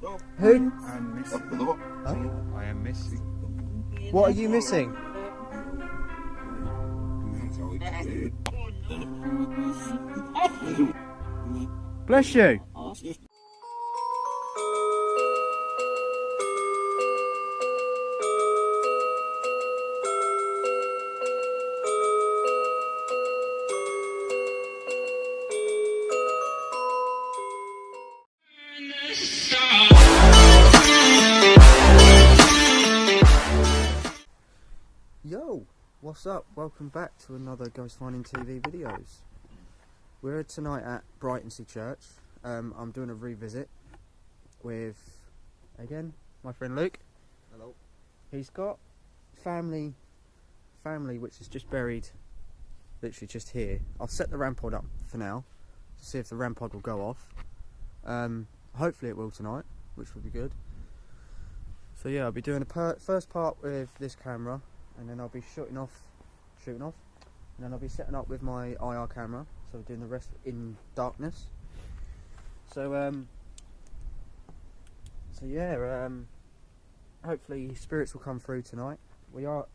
Who? I'm missing. Huh? I am missing. What are you missing? Bless you. Yo, what's up? Welcome back to another Ghost Finding TV videos. We're tonight at Brightonsea Church. I'm doing a revisit with, again, my friend Luke. Hello. He's got family which is just buried, literally just here. I'll set the RAM pod up for now to see if the RAM pod will go off. Hopefully it will tonight, which will be good. So yeah, I'll be doing the first part with this camera, and then I'll be shooting off, and then I'll be setting up with my IR camera, so we're doing the rest in darkness. So yeah, hopefully spirits will come through tonight. We are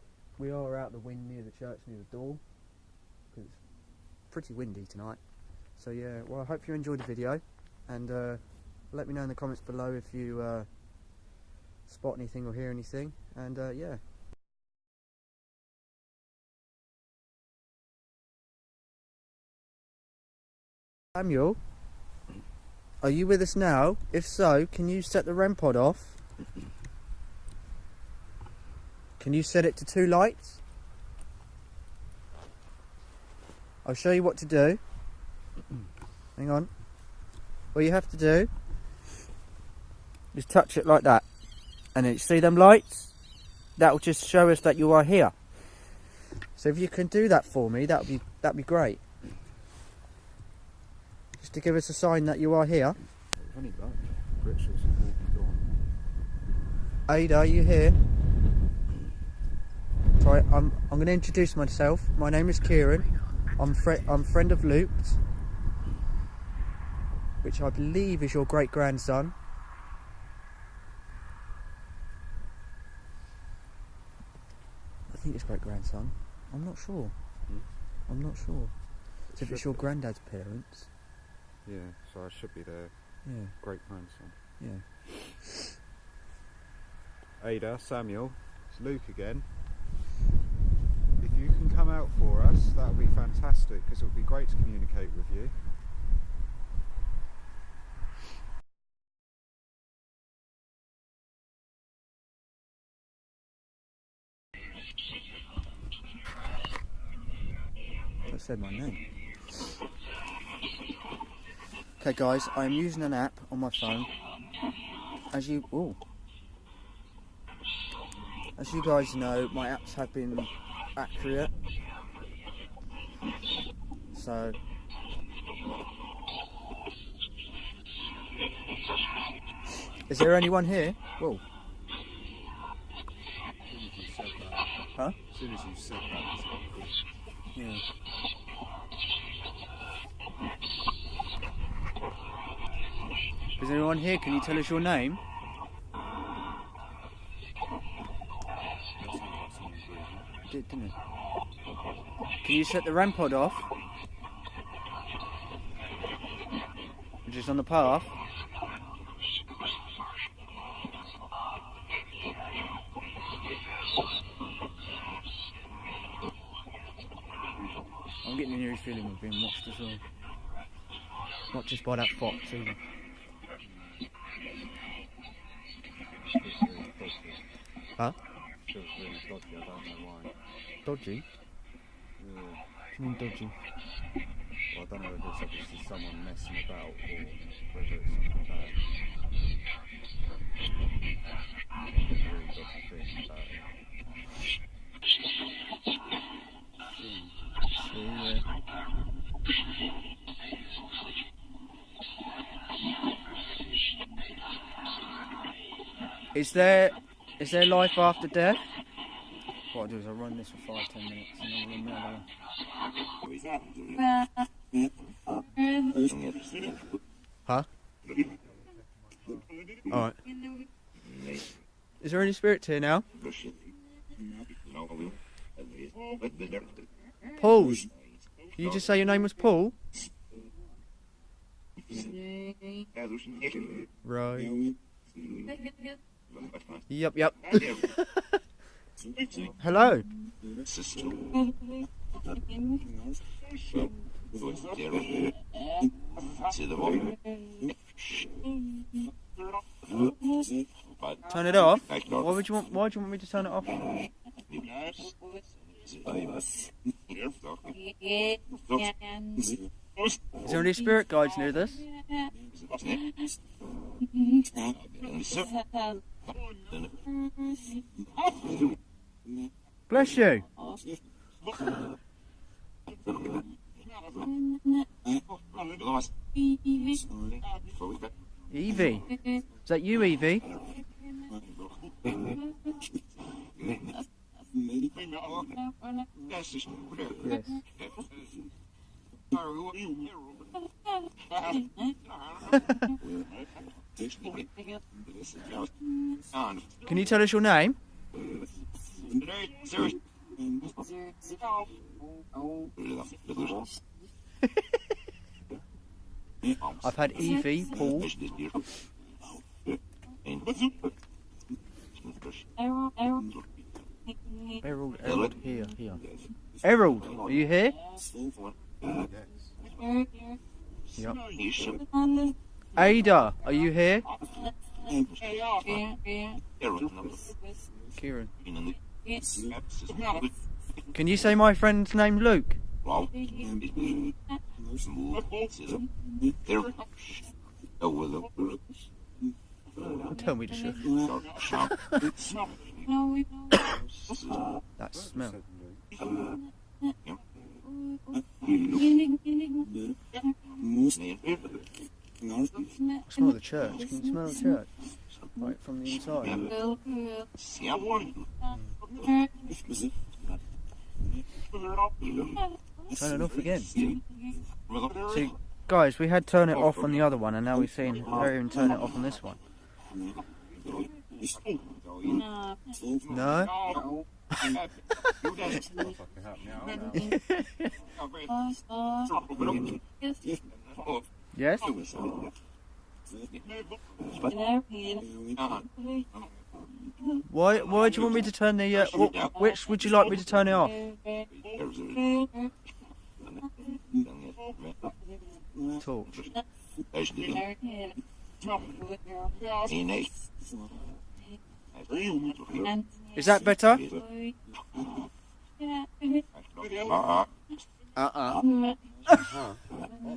out the wind near the church, near the door, because it's pretty windy tonight. So yeah, well, I hope you enjoyed the video, and let me know in the comments below if you spot anything or hear anything, and yeah. Samuel, are you with us now? If so, can you set the REM pod off? Can you set it to 2 lights? I'll show you what to do. Hang on. All you have to do is touch it like that, and then you see them lights? That will just show us that you are here. So if you can do that for me, that'd be great. Just to give us a sign that you are here. Ada, are you here? Sorry, I'm going to introduce myself. My name is Kieran. I'm friend of Luke's, which I believe is your great grandson. I think it's great grandson. I'm not sure. I'm not sure. So if it's your granddad's parents. Yeah, so I should be their great grandson. Yeah. Ada, Samuel, it's Luke again. If you can come out for us, that would be fantastic, because it would be great to communicate with you. I said my name. Okay guys, I'm using an app on my phone. As you guys know, my apps have been accurate. So is there anyone here? Whoa. Huh? As soon as you said that, yeah. Is there anyone here? Can you tell us your name? Didn't it? Can you set the RAM pod off? Which is on the path. I'm getting an eerie feeling we're being watched as well. Not just by that fox either. Huh? feels really dodgy, I don't know why. Dodgy? Yeah. What do you mean dodgy? Well, I don't know if it's obviously someone messing about or whether it's something bad. There's a really dodgy feeling about it. Is there life after death? What I'll do is I'll run this for 5-10 minutes and then I'll run the other one. Huh? Alright. Is there any spirits here now? Paul. You just say your name was Paul? Right. Yep. Hello. Turn it off? Why do you want me to turn it off? Is there any spirit guides near this? Bless you. Evie. Is that you, Evie? Yes. Can you tell us your name? I've had Evie, Paul. Errol, here. Errol, are you here? Yep. Ada, are you here? Kieran. Can you say my friend's name, Luke? Tell me to shut. That smell. I smell the church. Can you smell the church? Right from the inside. Turn it off again. See, guys, we had turn it off on the other one, and now we've seen Harry turn it off on this one. No? Yes? Why do you want me to turn the which would you like me to turn it off? Torch. Is that better? What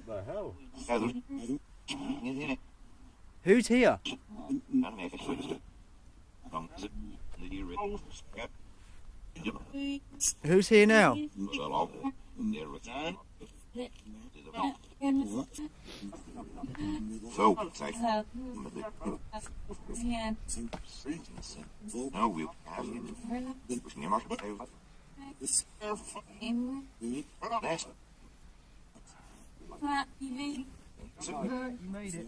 the hell? Who's here? Who's here now? You made it.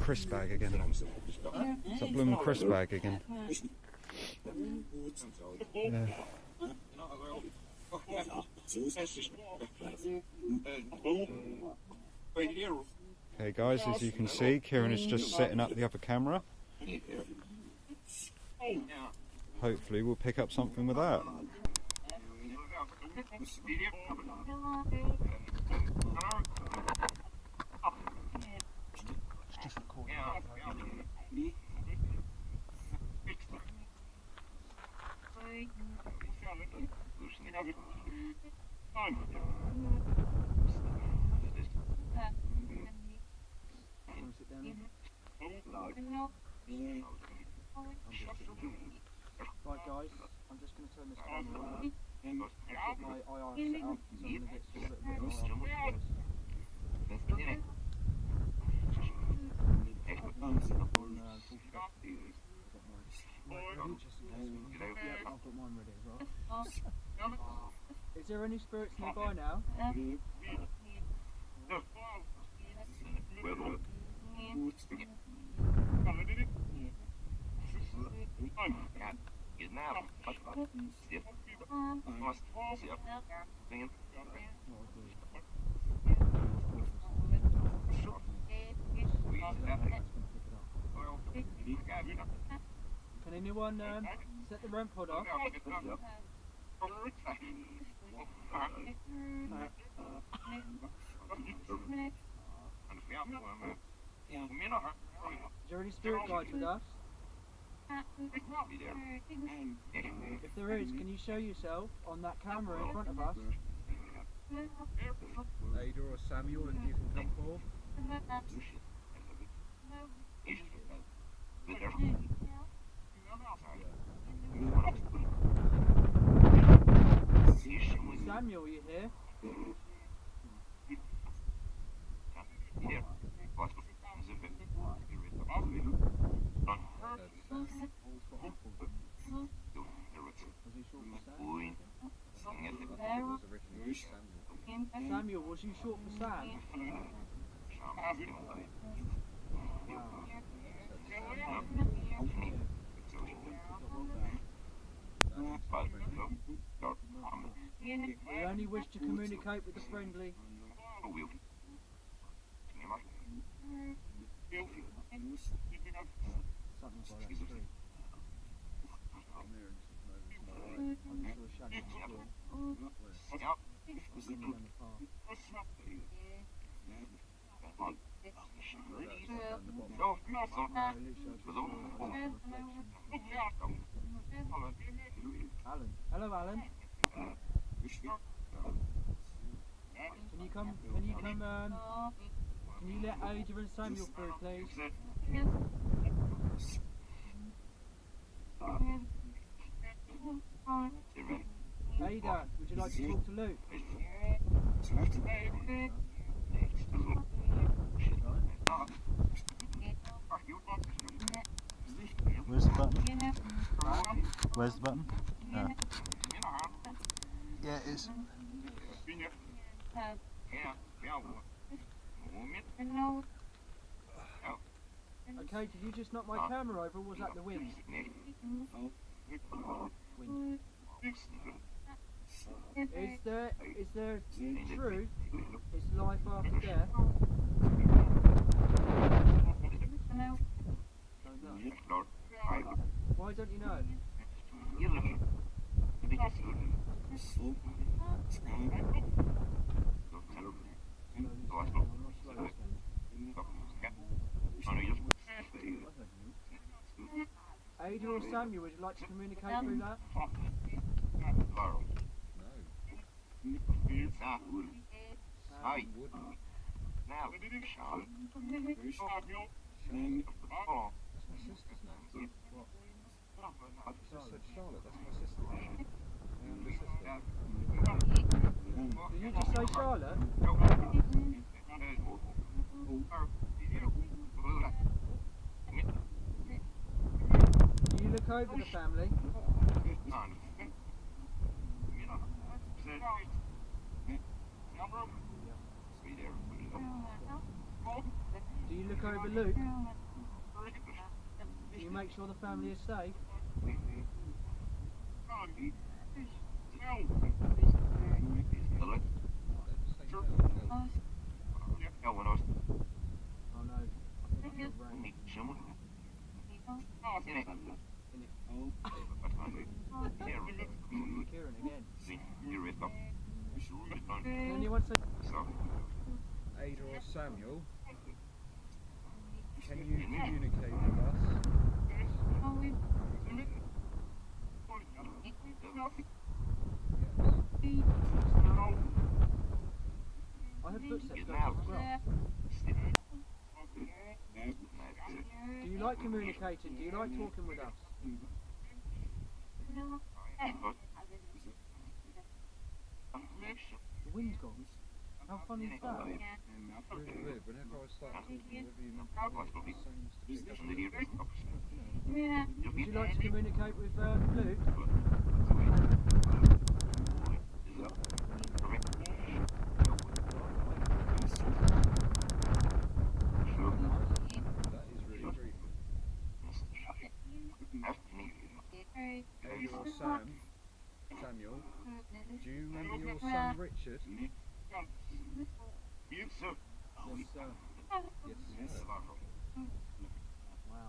Crisp bag again. It's that blooming crisp bag again. Yeah. Okay guys, as you can see, Kieran is just setting up the other camera. Hopefully we'll pick up something with that. Right guys, I'm just going to turn this camera on and get my IR set up, so I'm going to get a little bit of Ready just in case we need it. Yep, I've got mine ready as well. Is there any spirits nearby now? Can anyone set the REM pod off? Is there any spirit guides with us? If there is, can you show yourself on that camera in front of us? Ada or Samuel, if you can come forth. Samuel, you here? Samuel, was you short for Sam? We only wish to communicate with the friendly. Something's by that tree. I just saw a shadow on the floor. Coming down the path. Alan. Hello, Alan. Can you let Ada and Samuel through, please? Ada, would you like to talk to Luke? Where's the button? Where's the button? Oh. Yeah, it is. Okay, did you just knock my camera over, or was that the wind? Wind. Is there truth? Is life after death? Don't know. Why don't you know? Ada or Samuel, would you like to communicate through that? Charlotte, that's my sister. Did you just say Charlotte? Do you look over the family? Do you look over Luke? Do you make sure the family is safe? Oh no, I think it's rain. Kieran again. Can anyone say... Ada or Samuel, can you communicate with us? I have footsteps going to the grass. Do you like communicating? Do you like talking with us? The wind's gone. How funny is that? Really weird. Whenever I start talking with you, it seems to pick up on the Would you like to communicate with Luke? That is really creepy. Samuel, do you remember your son Richard? Yes, sir. Yes, sir. Wow.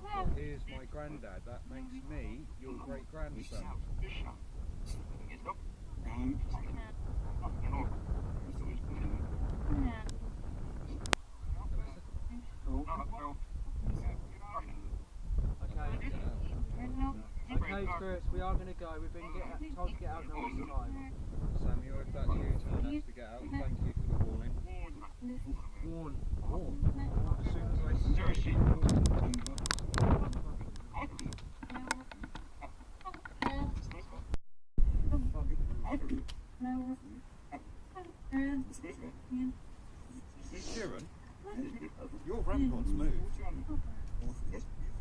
Well, here's my granddad. That makes me your great grandson. Okay, spirits, we are going to go. We've been told to get out now this time. Samuel, if that's you telling us to get out, thank you for the warning. Warn. As soon as I see you. Kieran, your rampod's moved.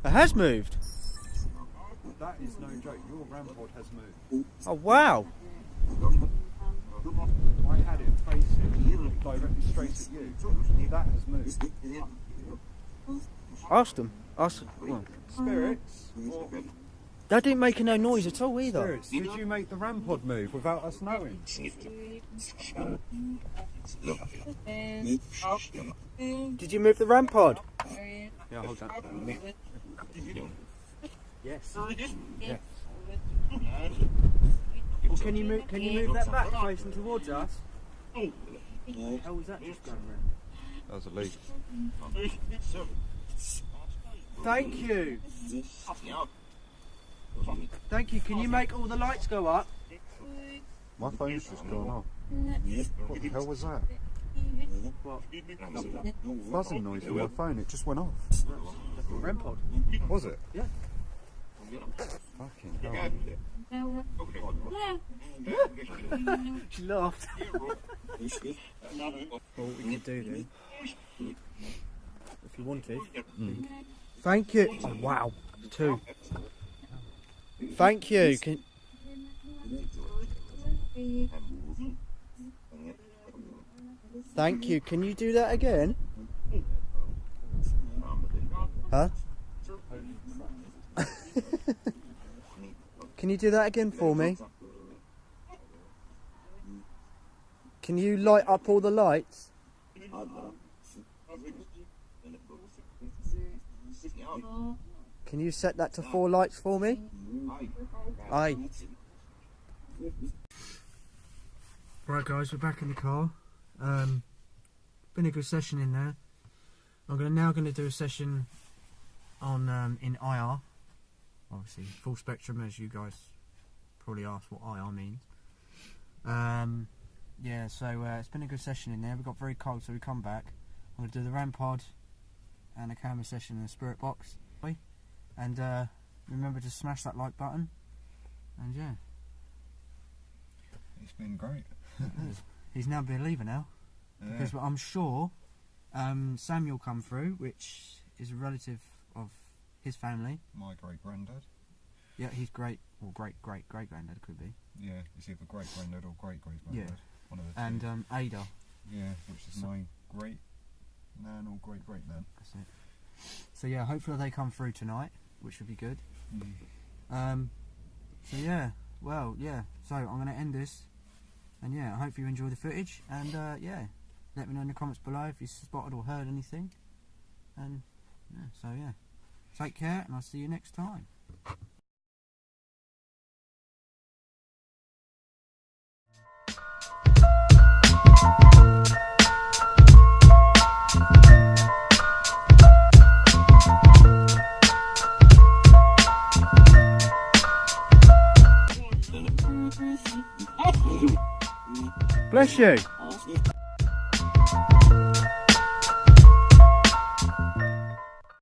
It has moved. That is no joke, your rampod has moved. Oh wow. I had it facing directly straight at you. That has moved. Ask them. Well, Spirits? that didn't make no noise at all either. Spirits, did you make the rampod move without us knowing? Did you move the rampod? Yeah, hold on. Yes. Yes. Well, can you move that back facing towards us? How was that just going round? That was a leak. Thank you. Thank you. Can you make all the lights go up? My phone's just gone off. What the hell was that? What? Buzzing noise on my phone, it just went off. That's the rampod. Was it? Yeah. Fucking hell. She laughed. Well, what we could do then, if you wanted. Thank you. Oh, wow. 2. Thank you. Thank you. Can you do that again? Huh? Can you do that again for me? Can you light up all the lights? Can you set that to 4 lights for me? Aye. Right guys, we're back in the car. Been a good session in there. I'm now going to do a session on in IR. Obviously full spectrum, as you guys probably asked what IR means. Yeah, so it's been a good session in there. We got very cold, so we come back. I'm going to do the RAM pod and a camera session in the spirit box. And remember to smash that like button. And yeah, It's been great. he's now a believer now, because I'm sure Samuel come through, which is a relative of his family. My great granddad. Yeah, he's great, or great granddad could be. Yeah, it's either great granddad or great granddad. Yeah. One of the And two. Ada. Yeah, which is my great nan or great nan. That's it. So yeah, hopefully they come through tonight, which would be good. So yeah, well, yeah. So I'm going to end this, and yeah, I hope you enjoy the footage. And yeah, let me know in the comments below if you spotted or heard anything. And yeah, so yeah, take care, and I'll see you next time. Bless you.